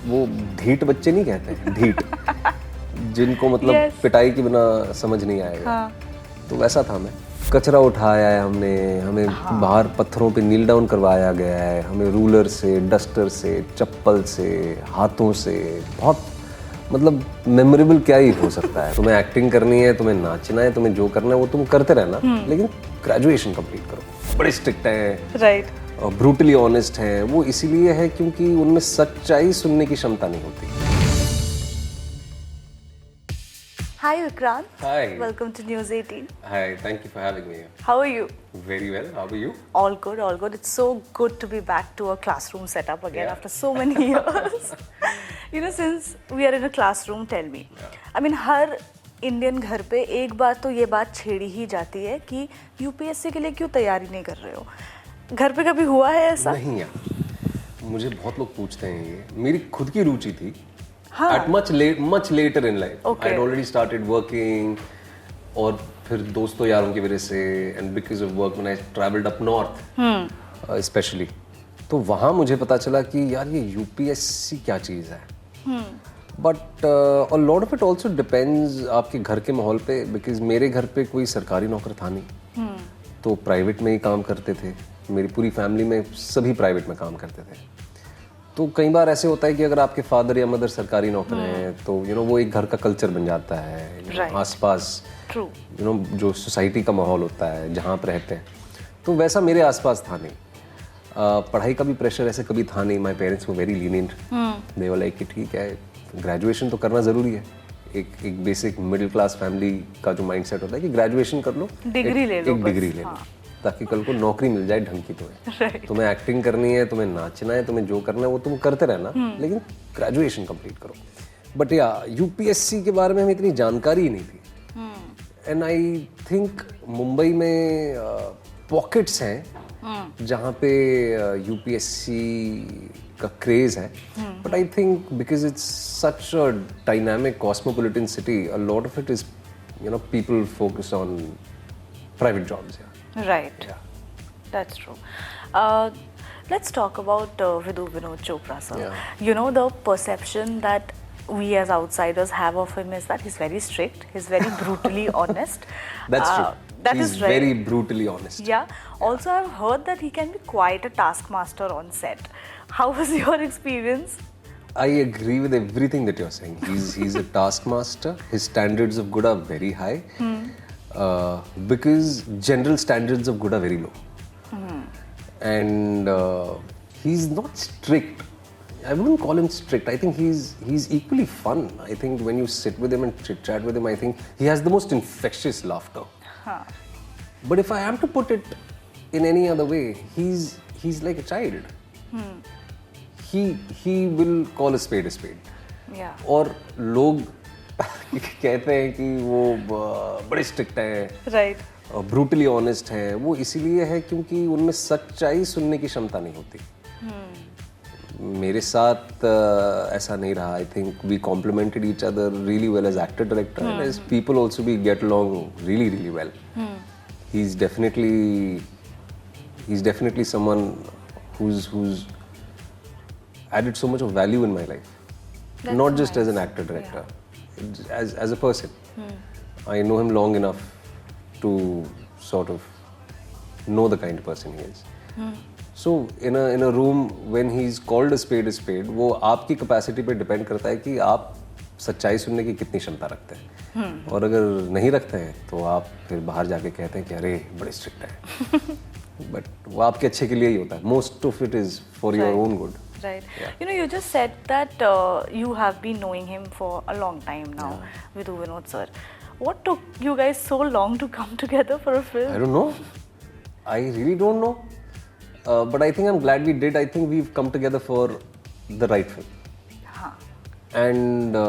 वो ढीठ बच्चे नहीं कहते हैं, ढीठ जिनको मतलब Yes. पिटाई के बिना समझ नहीं आएगा। हाँ. तो वैसा था मैं। कचरा उठाया है हमने, हमें बाहर पत्थरों पे नील डाउन करवाया गया है, हमें रूलर से, डस्टर से, चप्पल से, हाथों से, बहुत मतलब मेमोरेबल क्या ही हो सकता है। तुम्हें एक्टिंग करनी है, तुम्हें नाचना है, तुम्हें जो करना है वो तुम करते रहना, लेकिन ग्रेजुएशन कंप्लीट करो। बड़े स्ट्रिक्ट हैं, राइट. ब्रूटली ऑनेस्ट हैं। वो इसीलिए है क्योंकि उनमें सच्चाई सुनने की क्षमता नहीं होती। Hi Vikrant. Hi. Welcome to News 18. Hi, thank you for having me. How are you? Very well. How are you? All good, all good. It's so good to be back to a classroom setup again Yeah. after so many years. Since we are in a classroom, tell me. I mean, her Indian घर पे एक बार तो ये बात छेड़ी ही जाती है कि यूपीएससी के लिए क्यों तैयारी नहीं कर रहे हो. घर पे कभी हुआ है ऐसा? नहीं यार, मुझे बहुत लोग पूछते हैं ये। मेरी खुद की रुचि थी। हाँ. At much later in life. Okay. I'd already started working, और फिर दोस्तों यारों की वजह से and because of work when I traveled up north, especially, तो वहाँ मुझे पता चला कि यार ये यूपीएससी क्या चीज़ है. But a lot of it also depends आपके घर के माहौल पे, because मेरे घर पे कोई सरकारी नौकर था नहीं, तो प्राइवेट में ही काम करते थे. मेरी पूरी फैमिली में सभी प्राइवेट में काम करते थे. तो कई बार ऐसे होता है कि अगर आपके फादर या मदर सरकारी नौकर हैं तो वो एक घर का कल्चर बन जाता है. Right. आसपास True. जो सोसाइटी का माहौल होता है जहाँ पर रहते हैं, तो वैसा मेरे आसपास था नहीं. पढ़ाई का भी प्रेशर ऐसे कभी था नहीं. My parents were very lenient. They were like कि ठीक है, ग्रेजुएशन तो करना ज़रूरी है. एक बेसिक मिडिल क्लास फैमिली का जो माइंडसेट होता है कि ग्रेजुएशन कर लो, डिग्री ले लो, एक डिग्री ले लो, ताकि कल को नौकरी मिल जाए ढंग की. तुम्हें एक्टिंग करनी है, तुम्हें नाचना है, तुम्हें जो करना है वो तुम करते रहना, लेकिन ग्रेजुएशन कंप्लीट करो. बट या यूपीएससी के बारे में हमें इतनी जानकारी ही नहीं थी. एंड आई थिंक मुंबई में पॉकेट्स हैं जहाँ पे यूपीएससी का क्रेज है. But I think because it's such a dynamic cosmopolitan city, a lot of it is people focus on private jobs. Right. That's true. Let's talk about Vidhu Vinod Chopra, sir. Yeah. The perception that we as outsiders have of him is that he's very strict, he's very brutally honest. That's true. That He's is right. very brutally honest. Yeah. Also, I've heard that he can be quite a taskmaster on set. How was your experience? I agree with everything that you're saying. He's a taskmaster. His standards of good are very high. Because general standards of good are very low. And he's not strict. I wouldn't call him strict. I think he's equally fun. I think when you sit with him and chit chat with him, I think he has the most infectious laughter. But if I am to put it in any other way, he's like a child. He will call a spade a spade. Yeah. और लोग कहते हैं कि वो बड़े strict हैं, Right. Brutally honest हैं. वो इसीलिए है क्योंकि उनमें सच्चाई सुनने की क्षमता नहीं होती. मेरे साथ ऐसा नहीं रहा. I think we complemented each other really well as actor director, and as people also we get along really really well. He is definitely someone who's added so much of value in my life. That's Not just as nice. an actor director, as a person. I know him long enough to sort of know the kind of person he is. So in a room when he's called a spade, वो आपकी capacity पे depend करता है कि आप सच्चाई सुनने की कितनी क्षमता रखते हैं. और अगर नहीं रखते हैं तो आप फिर बाहर जाके कहते हैं कि अरे बड़े स्ट्रिक्ट है. बट वो आपके अच्छे के लिए ही होता है. Most of it is for your own good. Right. You just said that you have been knowing him for a long time now, Vidhu Vinod sir. What took you guys so long to come together for a film? I don't know. I really don't know. But I think I'm glad we did. I think we've come together for the right film. And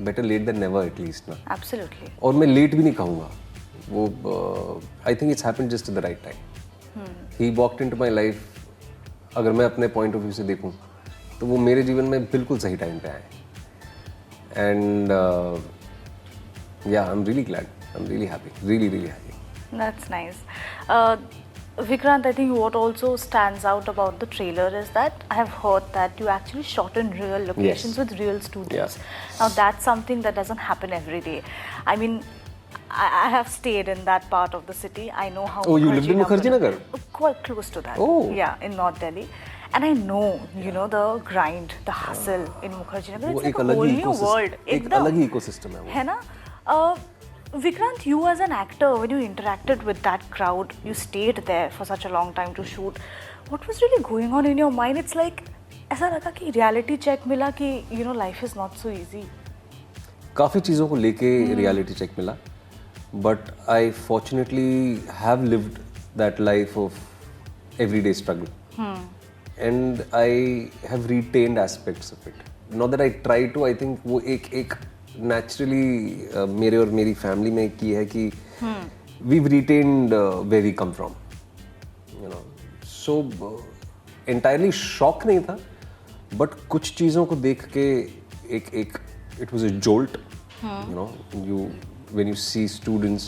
better late than never at least ना. Absolutely. और मैं late भी नहीं कहूँगा. वो I think it's happened just at the right time. He walked into my life. अगर मैं अपने पॉइंट ऑफ व्यू से देखूं तो वो मेरे जीवन में बिल्कुल सही टाइम पे आए. एंड या I am really glad. I am really happy. Really really happy. That's nice. Vikrant, I think what also stands out about the trailer is that I have heard that you actually shot in real locations Yes. with real students. Yeah. Now that's something that doesn't happen every day. I mean, I have stayed in that part of the city. I know how. Oh, you lived in Mukherjee Nagar? Quite close to that. Oh. Yeah, in North Delhi. And I know, you know, the grind, the hustle in Mukherjee Nagar. वो It's एक like a अलग whole ही new world. एक अलग ही ecosystem है वो. है ना? Vikrant, you as an actor, when you interacted with that crowd, you stayed there for such a long time to shoot. What was really going on in your mind? It's like ऐसा लगा कि reality check मिला कि you know life is not so easy. काफ़ी चीज़ों को लेके reality check मिला, but I fortunately have lived that life of everyday struggle and I have retained aspects of it. Not that I try to, I think वो एक naturally मेरे और मेरी फैमिली में की है कि we've retained where we come from, you know. So entirely shock नहीं था, बट कुछ चीज़ों को देख के एक it was a jolt, you know, when you see students,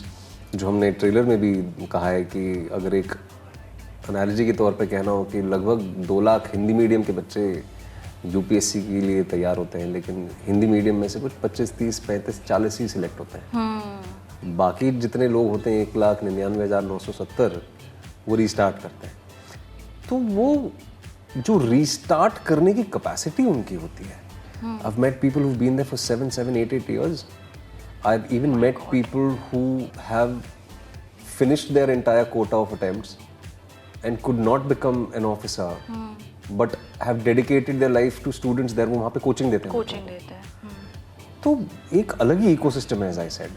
जो हमने ट्रेलर में भी कहा है कि अगर एक एनालॉजी के तौर पे कहना हो कि लगभग 2 लाख हिंदी मीडियम के बच्चे यूपीएससी के लिए तैयार होते हैं, लेकिन हिंदी मीडियम में से कुछ 25, 30, 35, 40 ही सिलेक्ट होते हैं. बाकी जितने लोग होते हैं 1,99,970 वो रीस्टार्ट करते हैं. तो वो जो रीस्टार्ट करने की कैपेसिटी उनकी होती है. I've met people who've been there for 7, 8 years. I've even met people who have finished their entire quota of attempts and could not become an officer, but have dedicated their life to students there. वो वहाँ पे coaching देते हैं. Coaching देते हैं. तो एक अलग ही इकोसिस्टम है, as I said.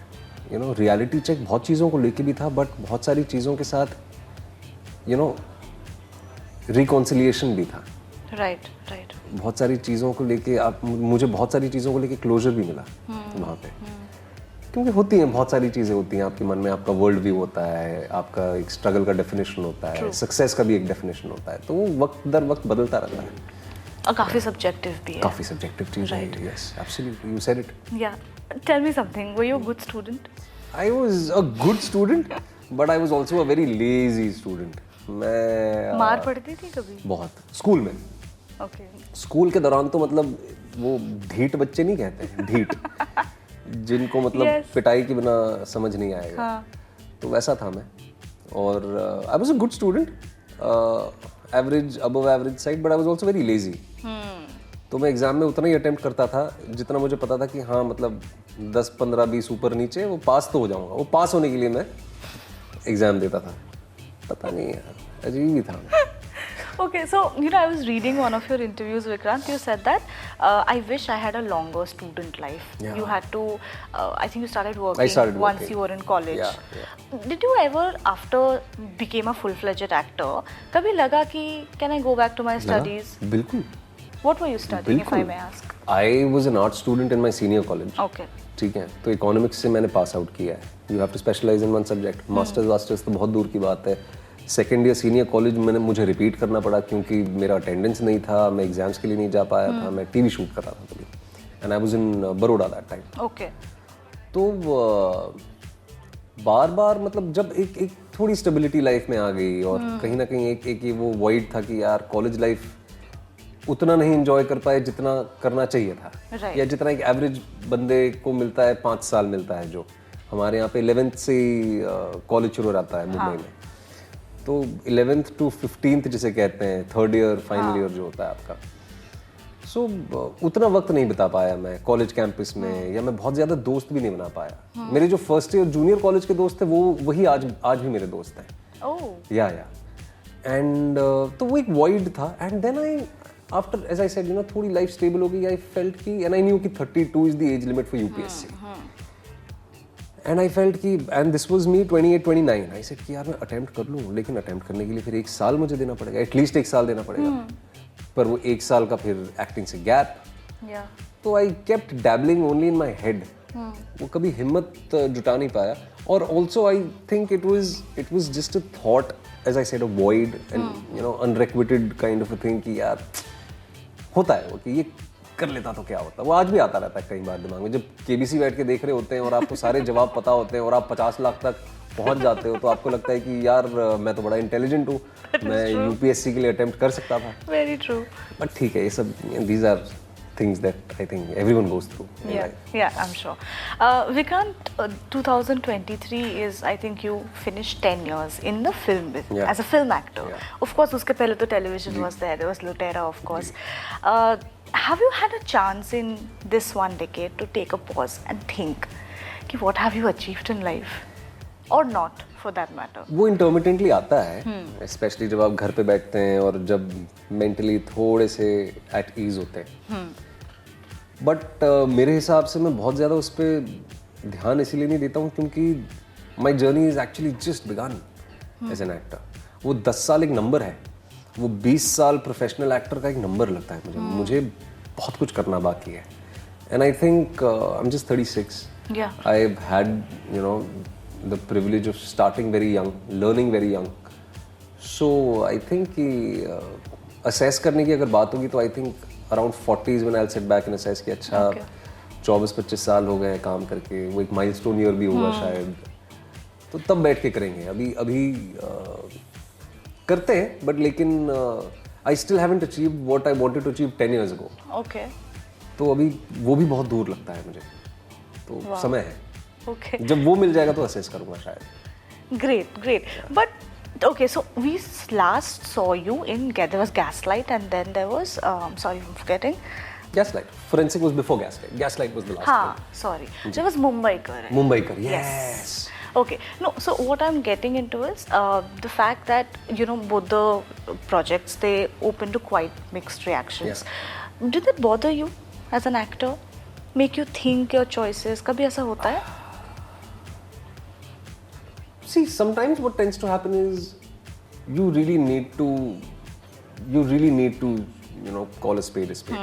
You know, reality check बहुत चीज़ों को लेके भी था, but बहुत सारी चीज़ों के साथ, you know, reconciliation भी था. Right, right. बहुत सारी चीज़ों को लेके मुझे बहुत सारी चीज़ों को लेके क्लोजर भी मिला वहाँ पे, क्योंकि होती हैं बहुत सारी चीज़ें होती हैं आपके मन में. आपका वर्ल्ड व्यू होता है, आपका एक स्ट्रगल का डेफिनेशन होता है, सक्सेस का भी एक डेफिनेशन होता है, तो वो वक्त दर वक्त बदलता रहता है. और काफी सब्जेक्टिव भी है. काफ़ी सब्जेक्टिव चीज़ है. Yes, absolutely, you said it. Yeah. Tell me something. Were you a good student? I was a good student, but I was also a very lazy student. मैं मार पड़ती थी कभी? बहुत स्कूल में. Okay. स्कूल के दौरान तो मतलब वो ढीठ बच्चे नहीं कहते हैं, ढीठ जिनको मतलब Yes. पिटाई के बिना समझ नहीं आएगा. हाँ. तो वैसा था मैं. और I was a good student, average, above average side, but I was also very lazy. तो मैं एग्जाम में उतना ही अटेम्प्ट करता था जितना मुझे पता था कि हाँ मतलब 10, 15, 20 ऊपर नीचे वो पास तो हो जाऊंगा. वो पास होने के लिए मैं एग्जाम देता था. पता नहीं यार, अजीब ही था. Okay, so you know, I was reading one of your interviews, Vikrant. You said that I wish I had a longer student life. Yeah. You had to. I think you started working I started once working. you were in college. Yeah. Did you ever, after became a full-fledged actor, कभी लगा कि can I go back to my studies? बिल्कुल. What were you studying, if I may ask? I was an art student in my senior college. Okay. ठीक है, तो economics से मैंने पास out किया है. You have to specialise in one subject. Masters तो बहुत दूर की बात है. सेकेंड ईयर सीनियर कॉलेज मैंने मुझे रिपीट करना पड़ा क्योंकि मेरा अटेंडेंस नहीं था, मैं एग्जाम्स के लिए नहीं जा पाया था. मैं टीवी शूट कर रहा था तभी, and I was in Baroda that time. Okay. तो बार बार मतलब जब एक थोड़ी स्टेबिलिटी लाइफ में आ गई और कहीं ना कहीं एक ये वो वॉइड था कि यार कॉलेज लाइफ उतना नहीं एंजॉय कर पाए जितना करना चाहिए था. Right. या जितना एक एवरेज बंदे को मिलता है, 5 साल मिलता है. जो हमारे यहाँ पे 11th से कॉलेज शुरू रहता है मुंबई में. तो 11th to 15th जिसे कहते हैं, थर्ड ईयर फाइनल ईयर जो होता है आपका. सो उतना वक्त नहीं बिता पाया मैं कॉलेज कैंपस में, या मैं बहुत ज़्यादा दोस्त भी नहीं बना पाया. मेरे जो फर्स्ट ईयर जूनियर कॉलेज के दोस्त थे वो वही आज भी मेरे दोस्त हैं. Oh. या एंड तो वो एक वॉइड था. And then I after, as I said, you know, थोड़ी लाइफ स्टेबल हो गई. आई फेल्ट कि, एंड आई न्यू कि 32 is the age limit for UPSC. And I felt कि, and this was me 28, 29. I said कि यार मैं attempt कर लूँ, लेकिन अटेम्प्ट करने के लिए फिर 1 साल मुझे देना पड़ेगा, एटलीस्ट 1 साल देना पड़ेगा. पर वो 1 साल का फिर एक्टिंग से गैप. Yeah. तो I kept dabbling only in my head. वो कभी हिम्मत जुटा नहीं पाया. और also I think it was just a thought, as I said, a void and you know unrequited kind of a thing कि यार होता है वो कि ये कर लेता तो क्या होता. वो आज भी आता रहता है कई बार दिमाग में, जब केबीसी बैठ के देख रहे होते हैं और आपको सारे जवाब पता होते हैं और आप 50 लाख तक पहुंच जाते हो तो आपको लगता है कि यार मैं तो बड़ा इंटेलिजेंट हूँ, मैं यूपीएससी के लिए अटेम्प्ट कर सकता था. Very true. बट ठीक है, ये सब these are things that I think everyone goes through in Yeah, life. yeah, I'm sure. Vikrant, 2023 is, I think you finished 10 years in the film business Yeah. as a film actor. Yeah. Of course, uske pehle to television was there was Lutera, of course. Have you had a chance in this one decade to take a pause and think कि what have you achieved in life or not for that matter? वो intermittently आता है, specially जब आप घर पे बैठते हैं और जब मेंटली थोड़े से एट ईज होते हैं. बट मेरे हिसाब से मैं बहुत ज़्यादा उस पर ध्यान इसीलिए नहीं देता हूँ क्योंकि my journey is actually just begun as an actor. वो 10 साल एक नंबर है, वो 20 साल प्रोफेशनल एक्टर का एक नंबर लगता है मुझे बहुत कुछ करना बाकी है. And I think I am just 36. Yeah. I've had, you know, the privilege of starting very young, learning very young. So I think कि assess करने की अगर बात होगी तो I think around 40s when I'll sit back and assess कि अच्छा 24-25 साल हो गए काम करके, वो एक milestone year भी होगा शायद, तो तब बैठ के करेंगे. अभी करते हैं बट लेकिन I still haven't achieved what I wanted to achieve 10 years ago. Okay. तो अभी वो भी बहुत दूर लगता है मुझे, तो समय है. Okay. जब वो मिल जाएगा तो असेस करूंगा शायद. Great, great. But okay, so we last saw you in there was Gaslight, and then there was sorry, I'm forgetting. Gaslight. Forensic was before Gaslight. Gaslight was the last Ha, one. sorry. There was Mumbai Kar. Mumbaikar. Yes. Okay. No, so what I'm getting into is the fact that both the projects they open to quite mixed reactions. Did it bother you as an actor? Make you think your choices? कभी ऐसा होता है? See, sometimes what tends to happen is you really need to, call a spade a spade.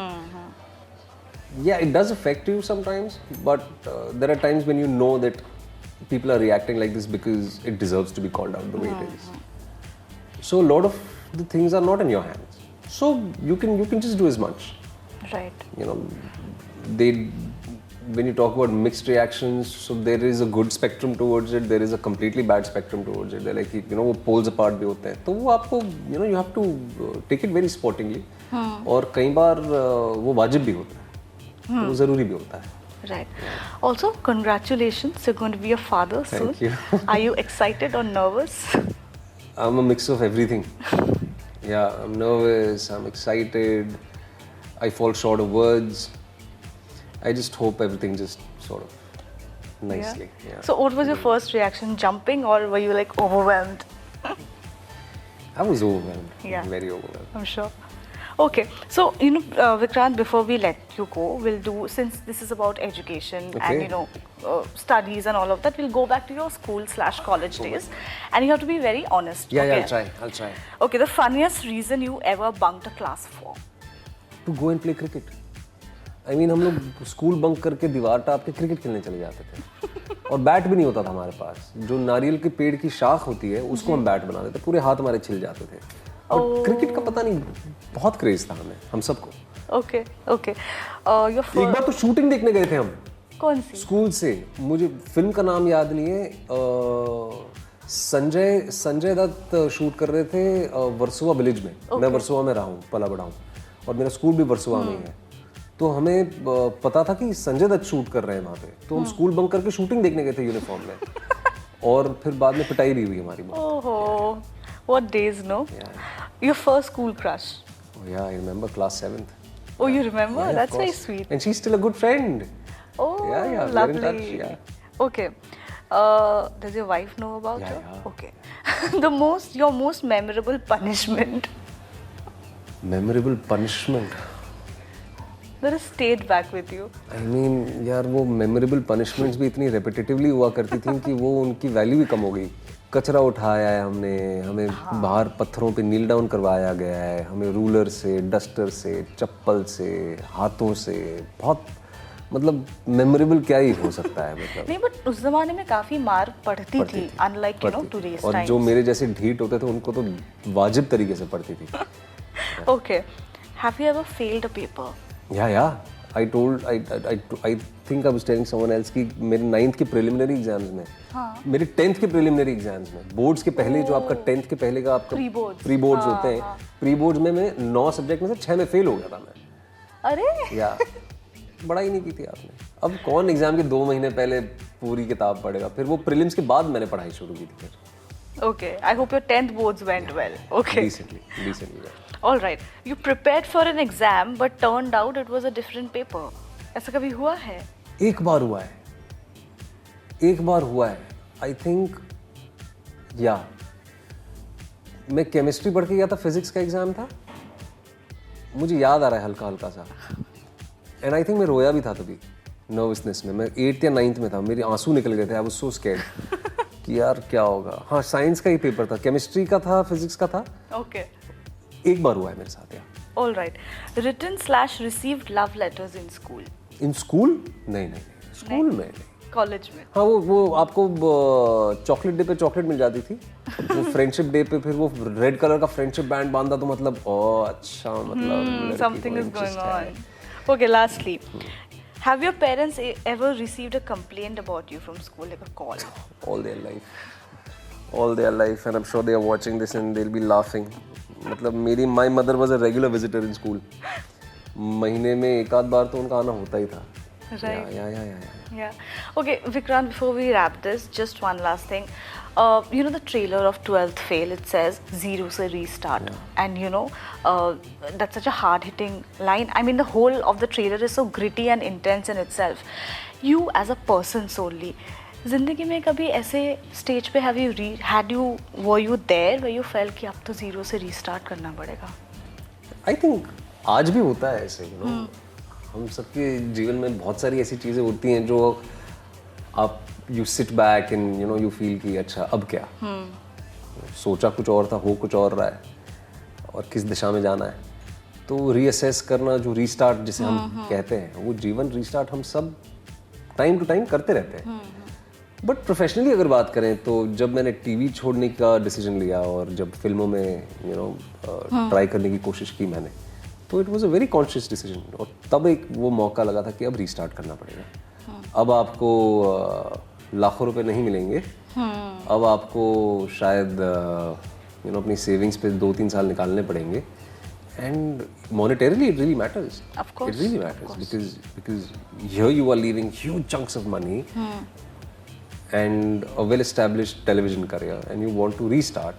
Yeah, it does affect you sometimes, but there are times when you know that people are reacting like this because it deserves to be called out the way it is. So a lot of the things are not in your hands. So you can just do as much. Right. When you talk about mixed reactions, so there is a good spectrum towards it, there is a completely bad spectrum towards it. They're like, वो poles apart भी होते हैं, तो वो आपको, you have to take it very sportingly. और कई बार वो वाजिब भी होता है, वो ज़रूरी भी होता है. Right. Also, congratulations, you're going to be a father soon. Thank you. Are you excited or nervous? I'm a mix of everything. Yeah, I'm nervous, I'm excited, I fall short of words. I just hope everything just sort of nicely. Yeah. So what was your first reaction? Jumping or were you like overwhelmed? I was overwhelmed. Yeah. Very overwhelmed. I'm sure. Okay, so Vikrant, before we let you go, we'll do, since this is about education Okay. and studies and all of that, we'll go back to your school/college days, and you have to be very honest. Yeah, okay? yeah, I'll try. Okay, the funniest reason you ever bunked a class for? To go and play cricket. I mean, हम लोग school bunk करके दीवार top के cricket खेलने चले जाते थे और बैट भी नहीं होता था हमारे पास. जो नारियल के पेड़ की शाख होती है उसको हम बैट बना देते, पूरे हाथ हमारे छिल जाते थे. और क्रिकेट का पता नहीं बहुत क्रेज था हम सबको. Okay, okay. Your एक first बार तो शूटिंग देखने गए थे हम कौन सी? स्कूल से, मुझे फिल्म का नाम याद नहीं है. संजय दत्त शूट कर रहे थे वर्सोवा विलेज में. मैं वर्सोवा में रहा हूँ, पला बड़ा हूँ, और मेरा स्कूल भी वर्सोवा में ही है. तो हमें पता था कि संजय दत्त शूट कर रहे हैं वहाँ पे, तो हम स्कूल बंक करके शूटिंग देखने गए थे यूनिफॉर्म में. और फिर बाद में पिटाई भी हुई हमारी. Oh, what days, no? Your first school crush? Oh yeah, I remember class 7th. Oh, you remember? Yeah, of That's very course. sweet. And she's still a good friend. Oh, Yeah, we're in lovely. touch, yeah. Okay. Does your wife know about Yeah, you? yeah. Okay. Your most memorable punishment Memorable punishment. that has stayed back with you. I mean, यार वो memorable punishments भी इतनी repetitively हुआ करती थी कि वो उनकी वैल्यू भी कम हो गई. कचरा उठाया है हमने, हमें बाहर पत्थरों पे नील डाउन करवाया गया है, हमें रूलर से, डस्टर से, चप्पल से, हाथों से. बहुत मतलब मेमोरेबल क्या ही हो सकता है. मतलब नहीं, बट उस जमाने में काफी मार पड़ती थी, अनलाइक टुडेस और टाइम्स. जो मेरे जैसे ढीठ होते थे उनको तो वाजिब तरीके से पड़ती थी. Okay. Have you ever failed a paper? Yeah, I told, I think I was telling someone else कि मेरे 9th के प्रिलिमिनरी एग्जाम्स में, मेरे 10th के प्रिलिमिनरी एग्जाम्स में, बोर्ड्स के पहले जो आपका 10th के पहले का आपका प्री बोर्ड्स होते हैं, प्री बोर्ड्स में मैं 9 सब्जेक्ट में से 6 में फेल हो गया था मैं। अरे या पढ़ाई नहीं की थी आपने। अब कौन एग्जाम के 2 महीने पहले पूरी किताब पढ़ेगा? फिर वो प्रीलिम्स के बाद मैंने पढ़ाई शुरू की थी फिर। Okay, I hope your 10th boards went well. Okay. Decently well. All right. You prepared for an exam but turned out it was a different paper. ऐसा कभी हुआ है? एक बार हुआ है। I think, या मैं केमिस्ट्री पढ़ के गया था, फिजिक्स का एग्जाम था, मुझे याद आ रहा है हल्का हल्का सा, एंड आई थिंक मैं रोया भी था तभी नर्वसनेस में। मैं 8th या 9th में था, मेरे आंसू निकल गए थे। आई वाज सो स्कैर्ड कि यार क्या होगा। हाँ, साइंस का ही पेपर था, केमिस्ट्री का था, फिजिक्स का था। Okay. एक बार हुआ है मेरे साथ यार। All right. Written/received love letters in school. In school? नहीं, स्कूल में नहीं। College में? हाँ, वो आपको चॉकलेट डे पे चॉकलेट मिल जाती थी, वो फ्रेंडशिप डे पे फिर वो रेड कलर का फ्रेंडशिप बैंड बांधा, तो मतलब अच्छा, मतलब Something is going on. Okay, lastly. Have your parents ever received a complaint about you from school, like a call? All their life, and I'm sure they are watching this and they'll be laughing. मतलब my mother was a regular visitor in school. महीने में एक आध बार तो उनका आना होता ही था। Right. Yeah. Okay, Vikrant, before we wrap this, just one last thing. You know the trailer of 12th Fail, it says zero se restart. And you know, that's such a hard-hitting line. I mean, the whole of the trailer is so gritty and intense in itself. You as a person solely, जिंदगी में कभी ऐसे stage पे were you there where you felt कि अब तो zero से restart करना पड़ेगा? I think आज भी होता है ऐसे, you know. हम सबके जीवन में बहुत सारी ऐसी चीज़ें होती हैं जो आप you sit back and you no you feel कि अच्छा अब क्या, सोचा कुछ और था, हो कुछ और रहा है, और किस दिशा में जाना है। तो रीअसेस करना, जो रीस्टार्ट जिसे हम कहते हैं, वो जीवन रीस्टार्ट हम सब टाइम टू टाइम करते रहते हैं। बट प्रोफेशनली अगर बात करें तो जब मैंने टीवी छोड़ने का डिसीजन लिया और जब फिल्मों में यू नो ट्राई करने की कोशिश की मैंने, तो it was a very conscious decision, और तब एक वो मौका लगा था कि अब रीस्टार्ट करना पड़ेगा। अब आपको लाखों रुपए नहीं मिलेंगे, अब आपको शायद यू नो अपनी सेविंग्स पे 2-3 साल निकालने पड़ेंगे, and monetarily it really matters. Of course. It really matters because here you are leaving huge chunks of money and a well-established television career, and you want to restart,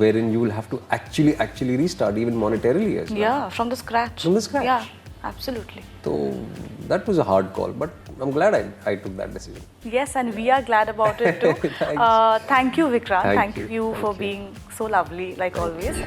wherein you will have to actually restart even monetarily as well. Yeah, from the scratch. Yeah, absolutely. So that was a hard call, but I'm glad I took that decision. Yes, and we are glad about it too. Thank you, Vikrant. Thank you for being so lovely, like always.